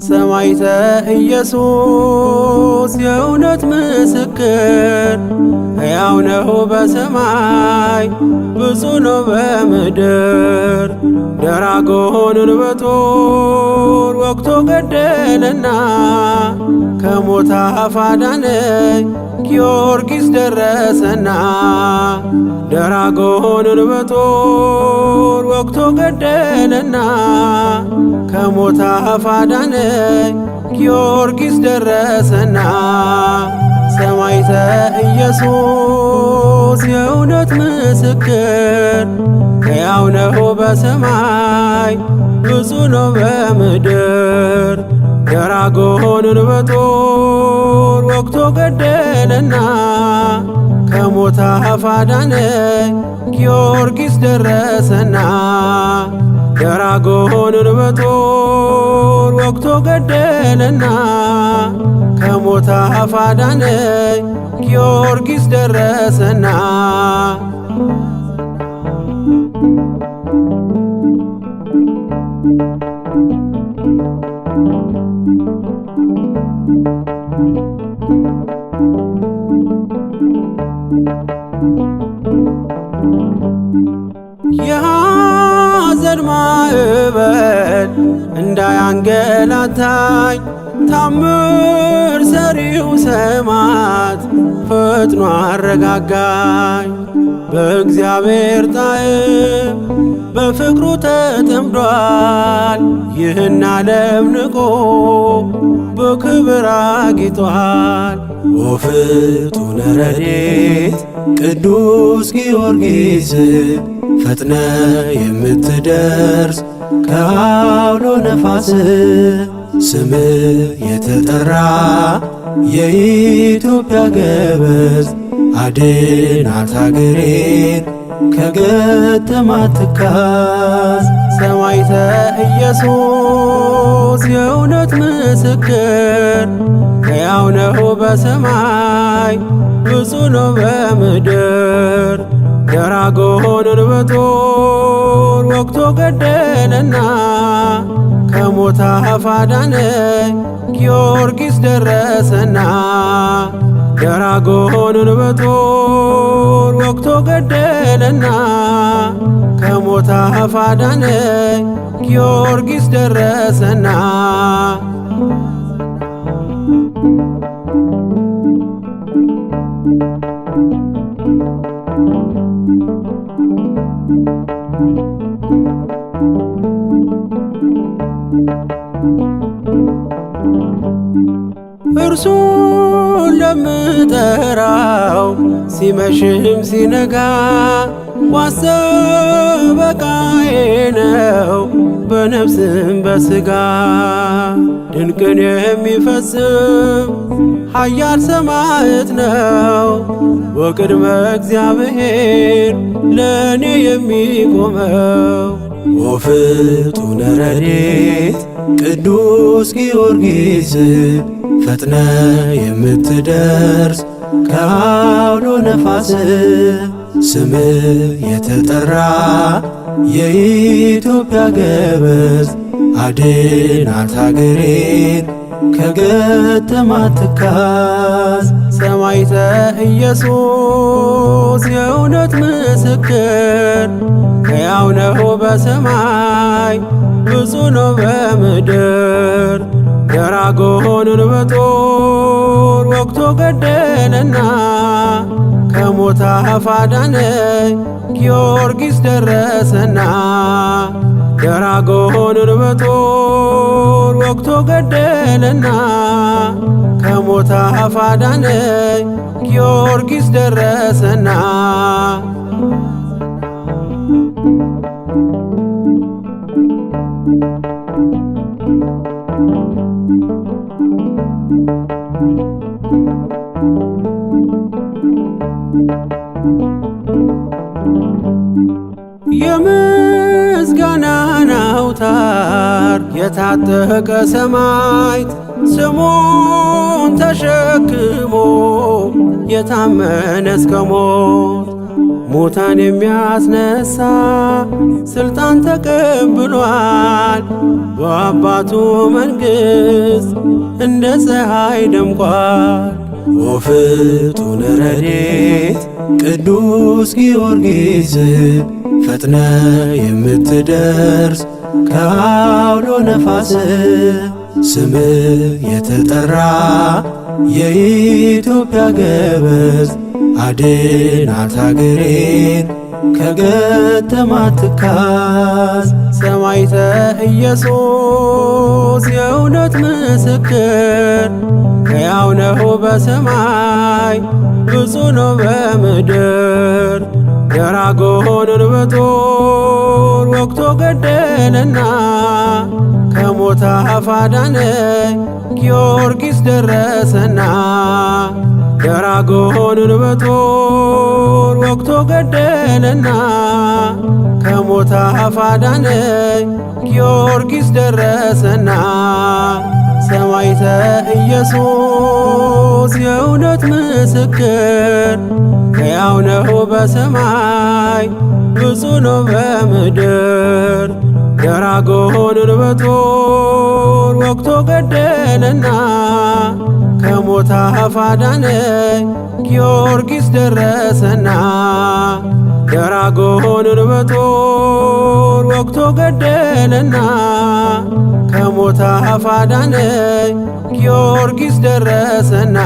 ሰማዕተ ኢየሱስ የእውነት ምስክር ሕያው ነው በሰማይ ብፁዕ ነው በምድር። ደራጎንን በጦር ወግቶ ገደለና ከሞት አፍ አዳነኝ ጊዮርጊስ ደረሰና። ደራጎንን በጦር ወግቶ ገደለና ከሞት አፍ አዳነኝ ጊዮርጊስ ደረሰና። ሰማዕተ ኢየሱስ የእውነት ምስክር ሕያው ነው በሰማይ ብፁዕ ነው በምድር። ደራጎንን በጦር ወግቶ ገደለና ከሞት አፍ አዳነኝ ጊዮርጊስ ደረሰና። ደራጎንን በጦር ወግቶ ገደለና ከሞት አፍ አዳነኝ ጊዮርጊስ ደረሰና። የሐዘን ማዕበል እንዳያንገላታኝ ታምር ሰሪው ሰማዕት ፈጥኖ አረጋጋኝ። በእግዚአብሔር ጣዕም በፍቅሩ ተጠምዷል። ይህን ዓለም ንቆ በክብር አጊጧል። ወፍጡነ ረድኤት ቅዱስ ጊዮርጊስ ፈጥነ የምትደርስ ከአውሎ ነፋስ ስም የተጠራ የኢትዮጵያ ገበዝ አድናት አገሬን ከገጠማት ትካዝ። ሰማዕተ ኢየሱስ የእውነት ምስክር ሕያው ነው በሰማይ ብፁዕ ነው በምድር። ደራጎንን በጦር ወግቶ ገደለና ከሞት አፍ አዳነኝ ጊዮርጊስ ደረሰና። ደራጎንን በጦር ወግቶ ገደለና ከሞት አፍ አዳነኝ ጊዮርጊስ ደረሰና። እርሱን ለምጠራው ሲመሽም ሲነጋ ዋስ ጠበቃዬ ነው በነፍስም በሥጋ። ድንቅን የሚፈጽም ኃያል ሰማዕት ነው ወቅድመ እግዚአብሔር ለእኔ የሚቆመው። ወፍጡነ ረድኤት ቅዱስ ጊዮርጊስ ፈጥነ የምትደርስ ከአውሎ ነፋስ ስም የተጠራ የኢትዮጵያ ገበዝ አድናት አገሬን ከገጠማት ትካዝ። ሰማዕተ ኢየሱስ የእውነት ምስክር ሕያው ነው በሰማይ ብፁዕ ነው በምድር። ደራጎንን በጦር ወግቶ ገደለና ከሞት አፍ አዳነኝ ጊዮርጊስ ደረሰና። ደራጎንን በጦር ወግቶ ገደለና ከሞት አፍ አዳነኝ ጊዮርጊስ ደረሰና። የታጠቀ ሰማዕት ስሙን ተሸክሞ የታመነ እስከ ሞት ሙታን የሚያስነሳ ስልጣን ተቀብሏል። በአባቱ መንግሥት እንደ ፀሐይ ደምቋል። ወፍጡነ ረድኤት ቅዱስ ጊዮርጊስ ፈጥነ የምትደርስ ከአውሎ ነፋስ ስም የተጠራ የኢትዮጵያ ገበዝ አድናት አገሬን ከገጠማት ትካዝ። ሰማዕተ ኢየሱስ የእውነት ምስክር ሕያው ነው በሰማይ ብፁዕ ነው በምድር። ደራጎንን በጦር ወግቶ ገደለና ከሞት አፍ አዳነኝ ጊዮርጊስ ደረሰና። ደራጎንን በጦር ወግቶ ገደለና ከሞት አፍ አዳነኝ ጊዮርጊስ ደረሰና። ሰማዕተ ኢየሱስ የእውነት ምስክር ሕያው ነው በሰማይ ብፁዕ ነው በምድር። ደራጎንን በጦር ወግቶ ገደለና ከሞት አፍ አዳነኝ ጊዮርጊስ ደረሰና። ደራጎንን በጦር ወግቶ ገደለና ከሞት አፍ አዳነኝ ጊዮርጊስ ደረሰና።